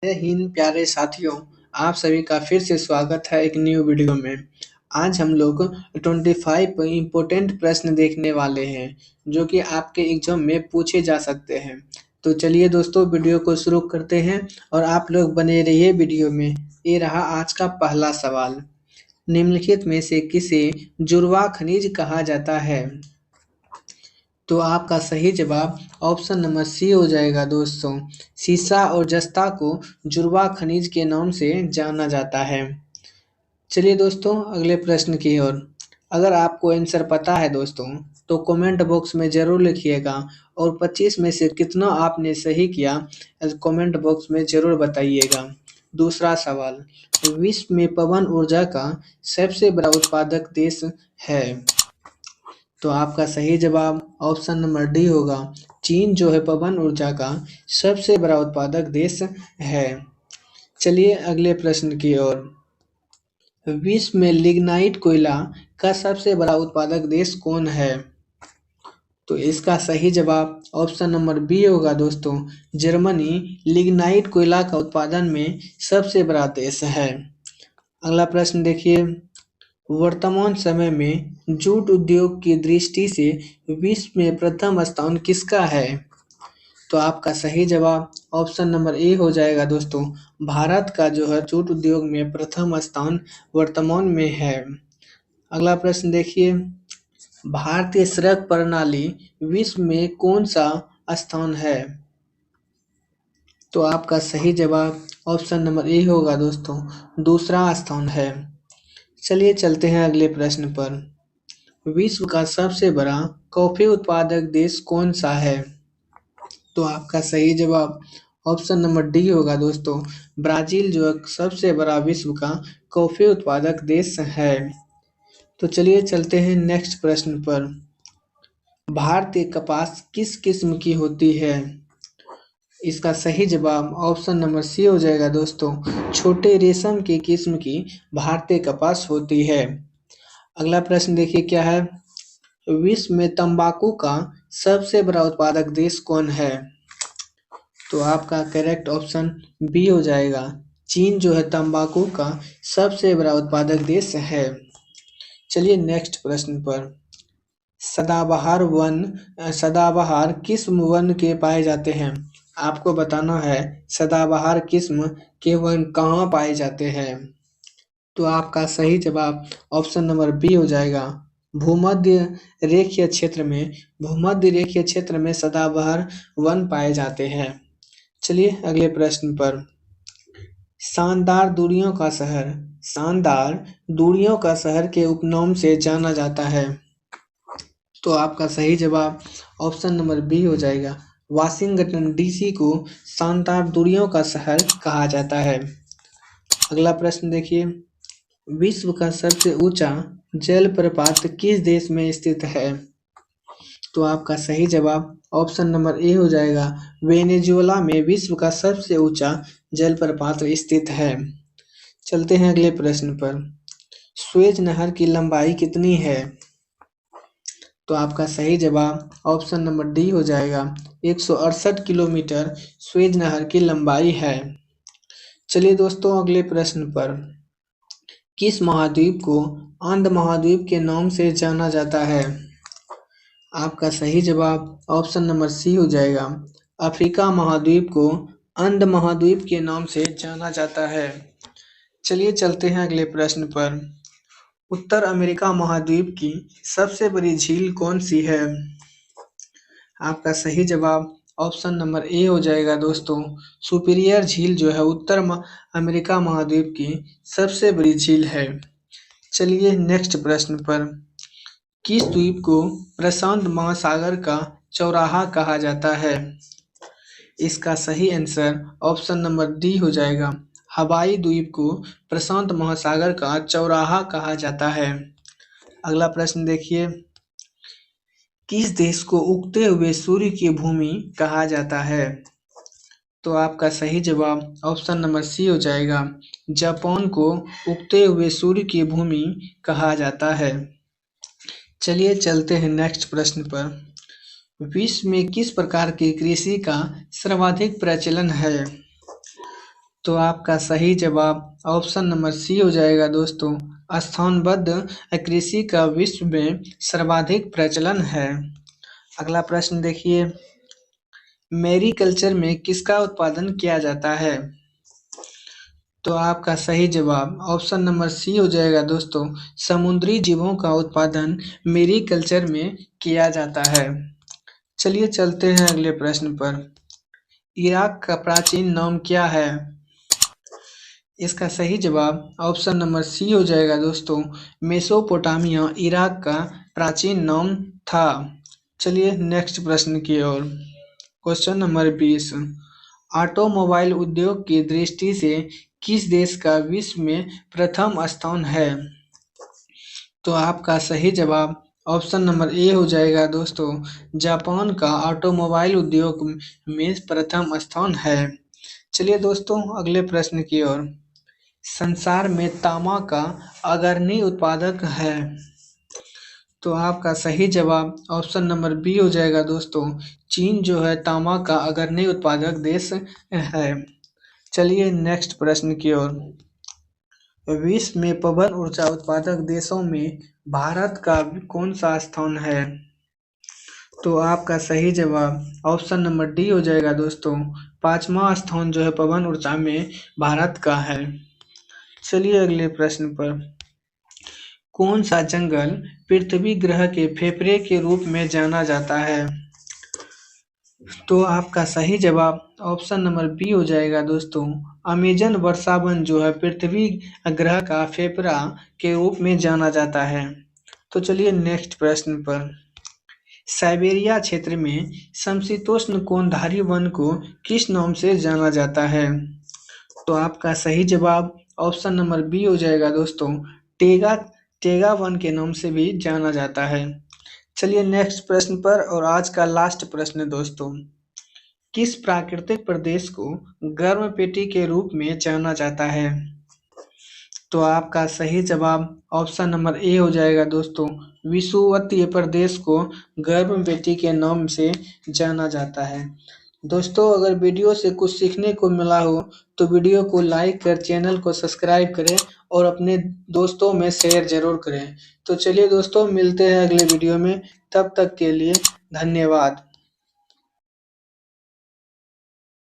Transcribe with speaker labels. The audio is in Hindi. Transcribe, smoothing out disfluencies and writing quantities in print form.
Speaker 1: जय हिंद प्यारे साथियों। आप सभी का फिर से स्वागत है एक न्यू वीडियो में। आज हम लोग 25 इम्पोर्टेंट प्रश्न देखने वाले हैं जो कि आपके एग्जाम में पूछे जा सकते हैं। तो चलिए दोस्तों वीडियो को शुरू करते हैं और आप लोग बने रहिए वीडियो में। ये रहा आज का पहला सवाल। निम्नलिखित में से किसे जुड़वा खनिज कहा जाता है? तो आपका सही जवाब ऑप्शन नंबर सी हो जाएगा दोस्तों। सीसा और जस्ता को जुड़वा खनिज के नाम से जाना जाता है। चलिए दोस्तों अगले प्रश्न की ओर। अगर आपको आंसर पता है दोस्तों तो कमेंट बॉक्स में ज़रूर लिखिएगा और 25 में से कितना आपने सही किया कमेंट बॉक्स में ज़रूर बताइएगा। दूसरा सवाल, विश्व में पवन ऊर्जा का सबसे बड़ा उत्पादक देश है? तो आपका सही जवाब ऑप्शन नंबर डी होगा। चीन जो है पवन ऊर्जा का सबसे बड़ा उत्पादक देश है। चलिए अगले प्रश्न की ओर। विश्व में लिग्नाइट कोयला का सबसे बड़ा उत्पादक देश कौन है? तो इसका सही जवाब ऑप्शन नंबर बी होगा दोस्तों। जर्मनी लिग्नाइट कोयला का उत्पादन में सबसे बड़ा देश है। अगला प्रश्न देखिए। वर्तमान समय में जूट उद्योग की दृष्टि से विश्व में प्रथम स्थान किसका है? तो आपका सही जवाब ऑप्शन नंबर ए हो जाएगा दोस्तों। भारत का जो है जूट उद्योग में प्रथम स्थान वर्तमान में है। अगला प्रश्न देखिए। भारतीय सड़क प्रणाली विश्व में कौन सा स्थान है? तो आपका सही जवाब ऑप्शन नंबर ए होगा दोस्तों, दूसरा स्थान है। चलिए चलते हैं अगले प्रश्न पर। विश्व का सबसे बड़ा कॉफी उत्पादक देश कौन सा है? तो आपका सही जवाब ऑप्शन नंबर डी होगा दोस्तों। ब्राज़ील जो है सबसे बड़ा विश्व का कॉफी उत्पादक देश है। तो चलिए चलते हैं नेक्स्ट प्रश्न पर। भारतीय कपास किस किस्म की होती है? इसका सही जवाब ऑप्शन नंबर सी हो जाएगा दोस्तों। छोटे रेशम की किस्म की भारतीय कपास होती है। अगला प्रश्न देखिए क्या है। विश्व में तंबाकू का सबसे बड़ा उत्पादक देश कौन है? तो आपका करेक्ट ऑप्शन बी हो जाएगा। चीन जो है तंबाकू का सबसे बड़ा उत्पादक देश है। चलिए नेक्स्ट प्रश्न पर। सदाबहार किस्म वन के पाए जाते हैं? आपको बताना है सदाबहार किस्म के वन कहाँ पाए जाते हैं। तो आपका सही जवाब ऑप्शन नंबर बी हो जाएगा। भूमध्य रेखीय क्षेत्र में सदाबहार वन पाए जाते हैं। चलिए अगले प्रश्न पर। शानदार दूरियों का शहर के उपनाम से जाना जाता है। तो आपका सही जवाब ऑप्शन नंबर बी हो जाएगा। वाशिंगटन डीसी को शानदार दूरियों का शहर कहा जाता है। अगला प्रश्न देखिए। विश्व का सबसे ऊंचा जलप्रपात किस देश में स्थित है? तो आपका सही जवाब ऑप्शन नंबर ए हो जाएगा। वेनेजुएला में विश्व का सबसे ऊंचा जलप्रपात स्थित है। चलते हैं अगले प्रश्न पर। सुएज नहर की लंबाई कितनी है? तो आपका सही जवाब ऑप्शन नंबर डी हो जाएगा। 168 किलोमीटर सुएज नहर की लंबाई है। चलिए दोस्तों अगले प्रश्न पर। किस महाद्वीप को अंध महाद्वीप के नाम से जाना जाता है? आपका सही जवाब ऑप्शन नंबर सी हो जाएगा। अफ्रीका महाद्वीप को अंध महाद्वीप के नाम से जाना जाता है। चलिए चलते हैं अगले प्रश्न पर। उत्तर अमेरिका महाद्वीप की सबसे बड़ी झील कौन सी है? आपका सही जवाब ऑप्शन नंबर ए हो जाएगा दोस्तों। सुपीरियर झील जो है अमेरिका महाद्वीप की सबसे बड़ी झील है। चलिए नेक्स्ट प्रश्न पर। किस द्वीप को प्रशांत महासागर का चौराहा कहा जाता है? इसका सही आंसर ऑप्शन नंबर डी हो जाएगा। हवाई द्वीप को प्रशांत महासागर का चौराहा कहा जाता है। अगला प्रश्न देखिए। किस देश को उगते हुए सूर्य की भूमि कहा जाता है? तो आपका सही जवाब ऑप्शन नंबर सी हो जाएगा। जापान को उगते हुए सूर्य की भूमि कहा जाता है। चलिए चलते हैं नेक्स्ट प्रश्न पर। विश्व में किस प्रकार की कृषि का सर्वाधिक प्रचलन है? तो आपका सही जवाब ऑप्शन नंबर सी हो जाएगा दोस्तों। स्थानबद्ध कृषि का विश्व में सर्वाधिक प्रचलन है। अगला प्रश्न देखिए, मैरीकल्चर में किसका उत्पादन किया जाता है? तो आपका सही जवाब ऑप्शन नंबर सी हो जाएगा दोस्तों। समुद्री जीवों का उत्पादन मैरीकल्चर में किया जाता है। चलिए चलते हैं अगले प्रश्न पर। इराक का प्राचीन नाम क्या है? इसका सही जवाब ऑप्शन नंबर सी हो जाएगा दोस्तों। मेसोपोटामिया इराक का प्राचीन नाम था। चलिए नेक्स्ट प्रश्न की ओर। Question number 20। ऑटोमोबाइल उद्योग की दृष्टि से किस देश का विश्व में प्रथम स्थान है? तो आपका सही जवाब ऑप्शन नंबर ए हो जाएगा दोस्तों। जापान का ऑटोमोबाइल उद्योग में प्रथम स्थान है। चलिए दोस्तों अगले प्रश्न की ओर। संसार में तांबा का अग्रणी उत्पादक है। तो आपका सही जवाब ऑप्शन नंबर बी हो जाएगा दोस्तों। चीन जो है तांबा का अग्रणी उत्पादक देश है। चलिए नेक्स्ट प्रश्न की ओर। विश्व में पवन ऊर्जा उत्पादक देशों में भारत का कौन सा स्थान है? तो आपका सही जवाब ऑप्शन नंबर डी हो जाएगा दोस्तों। पांचवा स्थान जो है पवन ऊर्जा में भारत का है। चलिए अगले प्रश्न पर। कौन सा जंगल पृथ्वी ग्रह के फेफड़े के रूप में जाना जाता है? तो आपका सही जवाब ऑप्शन नंबर बी हो जाएगा दोस्तों। अमेजन वर्षावन जो है पृथ्वी ग्रह का फेफड़ा के रूप में जाना जाता है। तो चलिए नेक्स्ट प्रश्न पर। साइबेरिया क्षेत्र में समशीतोष्ण कोणधारी वन को किस नाम से जाना जाता है? तो आपका सही जवाब ऑप्शन नंबर बी हो जाएगा दोस्तों। टेगा टेगा वन के नाम से भी जाना जाता है। चलिए नेक्स्ट प्रश्न पर और आज का लास्ट प्रश्न दोस्तों। किस प्राकृतिक प्रदेश को गर्म पेटी के रूप में जाना जाता है? तो आपका सही जवाब ऑप्शन नंबर ए हो जाएगा दोस्तों। विषुवतीय प्रदेश को गर्म पेटी के नाम से जाना जाता है। दोस्तों अगर वीडियो से कुछ सीखने को मिला हो तो वीडियो को लाइक कर चैनल को सब्सक्राइब करें और अपने दोस्तों में शेयर जरूर करें। तो चलिए दोस्तों मिलते हैं अगले वीडियो में, तब तक के लिए धन्यवाद।